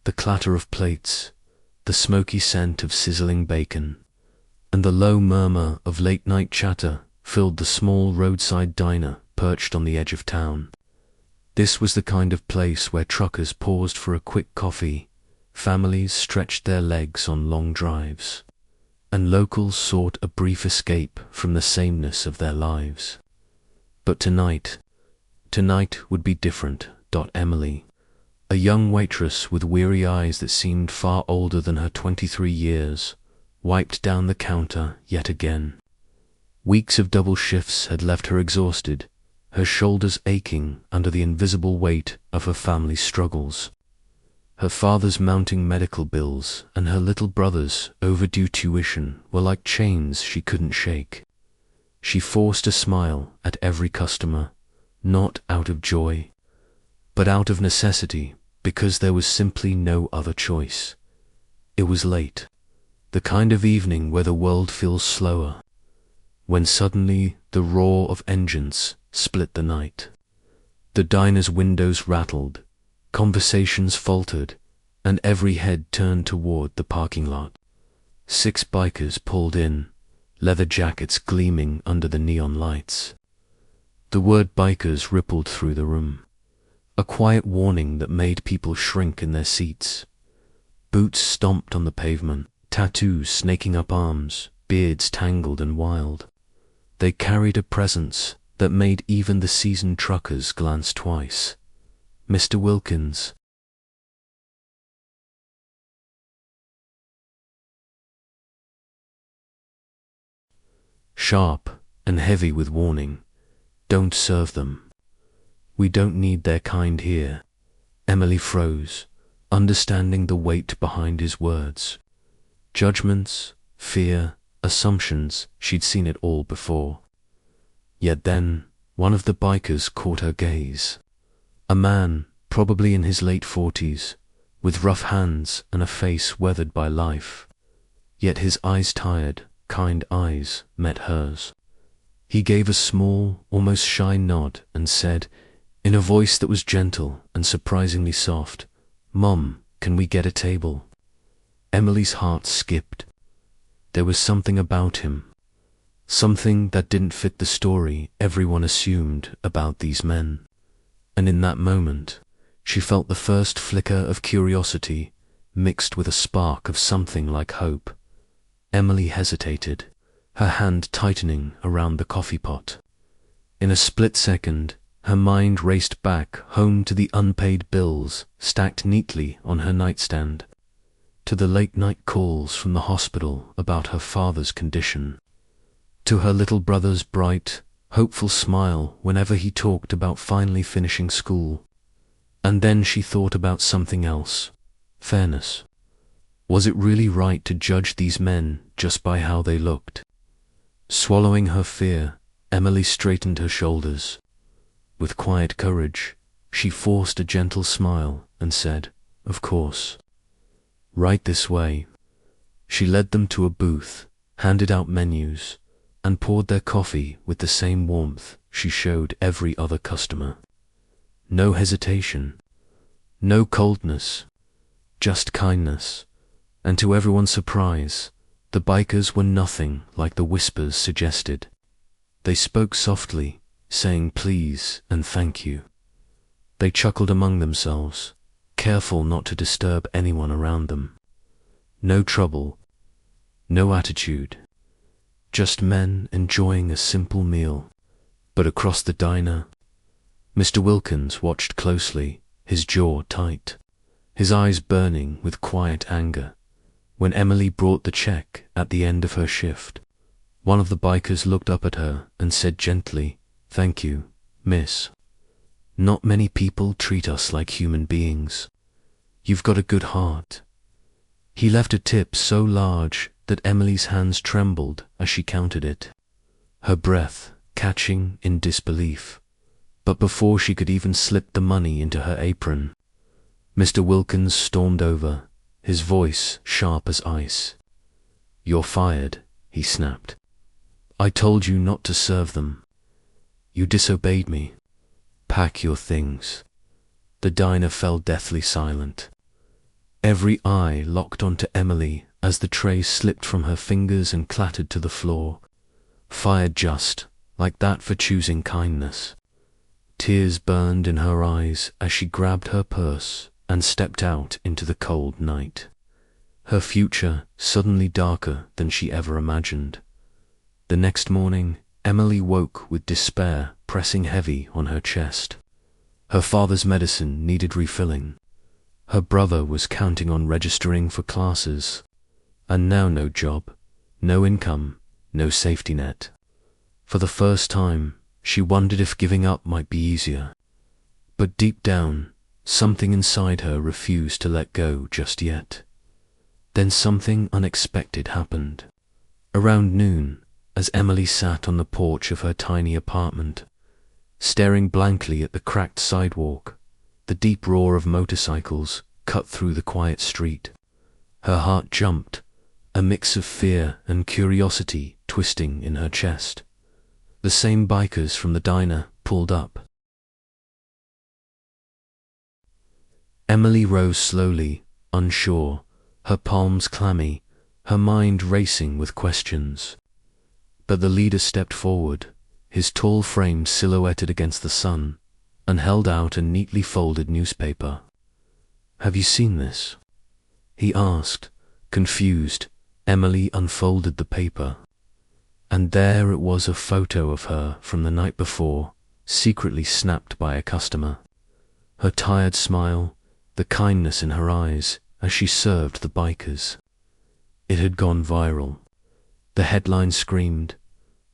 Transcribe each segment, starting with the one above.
The clatter of plates, the smoky scent of sizzling bacon, and the low murmur of late-night chatter filled the small roadside diner perched on the edge of town. This was the kind of place where truckers paused for a quick coffee, families stretched their legs on long drives, and locals sought a brief escape from the sameness of their lives. But tonight would be different. Emily, a young waitress with weary eyes that seemed far older than her 23 years, wiped down the counter yet again. Weeks of double shifts had left her exhausted, her shoulders aching under the invisible weight of her family's struggles. Her father's mounting medical bills and her little brother's overdue tuition were like chains she couldn't shake. She forced a smile at every customer, not out of joy, but out of necessity, because there was simply no other choice. It was late, the kind of evening where the world feels slower, when suddenly the roar of engines split the night. The diner's windows rattled, conversations faltered, and every head turned toward the parking lot. 6 bikers pulled in, leather jackets gleaming under the neon lights. The word bikers rippled through the room, a quiet warning that made people shrink in their seats. Boots stomped on the pavement, tattoos snaking up arms, beards tangled and wild. They carried a presence that made even the seasoned truckers glance twice. Mr. Wilkins. Sharp and heavy with warning. Don't serve them. We don't need their kind here. Emily froze, understanding the weight behind his words. Judgments, fear, assumptions, she'd seen it all before. Yet then, one of the bikers caught her gaze. A man, probably in his late 40s, with rough hands and a face weathered by life. Yet his eyes tired, kind eyes met hers. He gave a small, almost shy nod and said, in a voice that was gentle and surprisingly soft, "Mom, can we get a table?" Emily's heart skipped. There was something about him, something that didn't fit the story everyone assumed about these men. And in that moment, she felt the first flicker of curiosity mixed with a spark of something like hope. Emily hesitated, her hand tightening around the coffee pot. In a split second, her mind raced back home to the unpaid bills stacked neatly on her nightstand, to the late-night calls from the hospital about her father's condition, to her little brother's bright, hopeful smile whenever he talked about finally finishing school. And then she thought about something else: fairness. Was it really right to judge these men just by how they looked? Swallowing her fear, Emily straightened her shoulders. With quiet courage, she forced a gentle smile and said, "Of course. Right this way." She led them to a booth, handed out menus, and poured their coffee with the same warmth she showed every other customer. No hesitation, no coldness, just kindness. And to everyone's surprise, the bikers were nothing like the whispers suggested. They spoke softly, saying please and thank you. They chuckled among themselves, careful not to disturb anyone around them. No trouble, no attitude, just men enjoying a simple meal. But across the diner, Mr. Wilkins watched closely, his jaw tight, his eyes burning with quiet anger. When Emily brought the check at the end of her shift, one of the bikers looked up at her and said gently, "Thank you, miss. Not many people treat us like human beings. You've got a good heart." He left a tip so large that Emily's hands trembled as she counted it, her breath catching in disbelief. But before she could even slip the money into her apron, Mr. Wilkins stormed over, his voice sharp as ice. "You're fired," he snapped. "I told you not to serve them. You disobeyed me. Pack your things." The diner fell deathly silent. Every eye locked onto Emily as the tray slipped from her fingers and clattered to the floor. Fired just like that for choosing kindness. Tears burned in her eyes as she grabbed her purse and stepped out into the cold night. Her future suddenly darker than she ever imagined. The next morning, Emily woke with despair pressing heavy on her chest. Her father's medicine needed refilling. Her brother was counting on registering for classes. And now no job, no income, no safety net. For the first time, she wondered if giving up might be easier. But deep down, something inside her refused to let go just yet. Then something unexpected happened. Around noon, as Emily sat on the porch of her tiny apartment, staring blankly at the cracked sidewalk, the deep roar of motorcycles cut through the quiet street. Her heart jumped, a mix of fear and curiosity twisting in her chest. The same bikers from the diner pulled up. Emily rose slowly, unsure, her palms clammy, her mind racing with questions. But the leader stepped forward, his tall frame silhouetted against the sun, and held out a neatly folded newspaper. "Have you seen this?" he asked, confused. Emily unfolded the paper. And there it was, a photo of her from the night before, secretly snapped by a customer. Her tired smile, the kindness in her eyes as she served the bikers. It had gone viral. The headline screamed,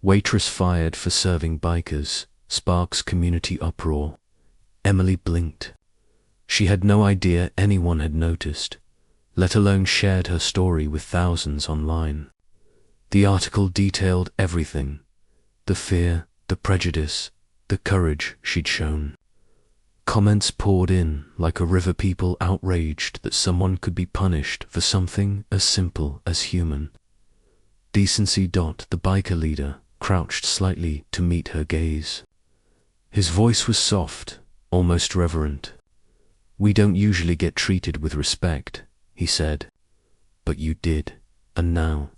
"Waitress fired for serving bikers, sparks community uproar." Emily blinked. She had no idea anyone had noticed, let alone shared her story with thousands online. The article detailed everything: the fear, the prejudice, the courage she'd shown. Comments poured in like a river, people outraged that someone could be punished for something as simple as human decency. The biker leader crouched slightly to meet her gaze. His voice was soft, almost reverent. "We don't usually get treated with respect," he said. "But you did, and now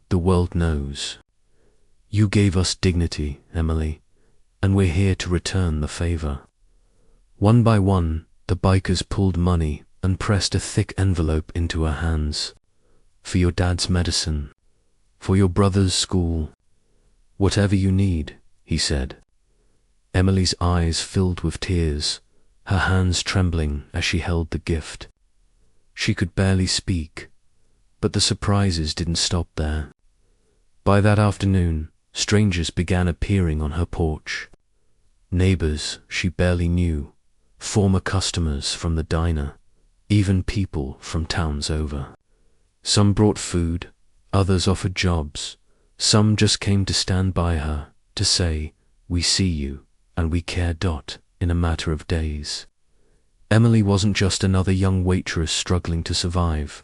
the world knows. You gave us dignity, Emily, and we're here to return the favor." One by one, the bikers pulled money and pressed a thick envelope into her hands. "For your dad's medicine, for your brother's school, whatever you need," he said. Emily's eyes filled with tears, her hands trembling as she held the gift. She could barely speak, but the surprises didn't stop there. By that afternoon, strangers began appearing on her porch. Neighbors she barely knew, former customers from the diner, even people from towns over. Some brought food, others offered jobs, some just came to stand by her, to say, "We see you, and we care." In a matter of days, Emily wasn't just another young waitress struggling to survive.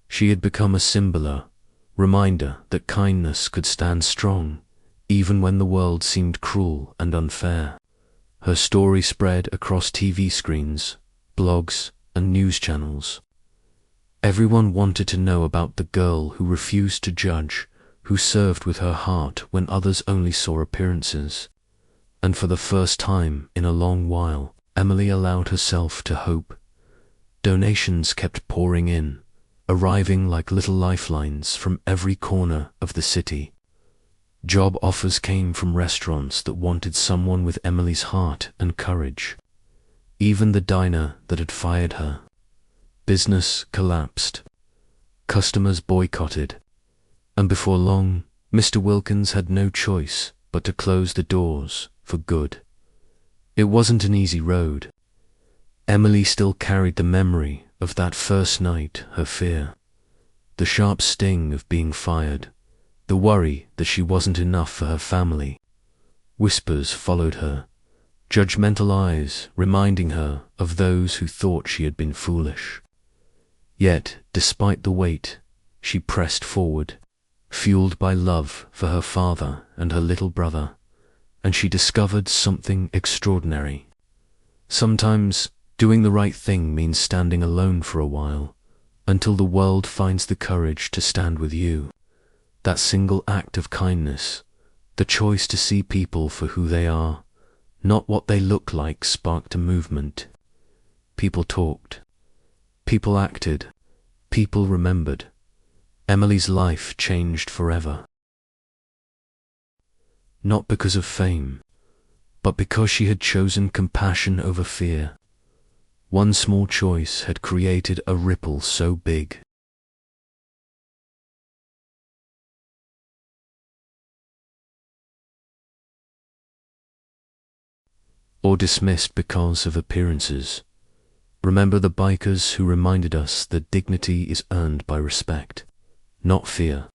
She had become a symbol, reminder that kindness could stand strong, even when the world seemed cruel and unfair. Her story spread across TV screens, blogs, and news channels. Everyone wanted to know about the girl who refused to judge, who served with her heart when others only saw appearances. And for the first time in a long while, Emily allowed herself to hope. Donations kept pouring in, arriving like little lifelines from every corner of the city. Job offers came from restaurants that wanted someone with Emily's heart and courage. Even the diner that had fired her. Business collapsed. Customers boycotted. And before long, Mr. Wilkins had no choice but to close the doors for good. It wasn't an easy road. Emily still carried the memory of that first night, her fear, the sharp sting of being fired, the worry that she wasn't enough for her family. Whispers followed her, judgmental eyes reminding her of those who thought she had been foolish. Yet, despite the weight, she pressed forward, fueled by love for her father and her little brother, and she discovered something extraordinary. Sometimes Doing the right thing means standing alone for a while, until the world finds the courage to stand with you. That single act of kindness, the choice to see people for who they are, not what they look like, sparked a movement. People talked. People acted. People remembered. Emily's life changed forever. Not because of fame, but because she had chosen compassion over fear. One small choice had created a ripple so big. Or dismissed because of appearances. Remember the bikers who reminded us that dignity is earned by respect, not fear.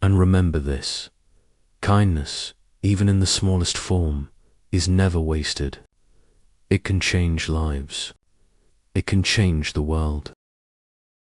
And remember this: kindness, even in the smallest form, is never wasted. It can change lives. It can change the world.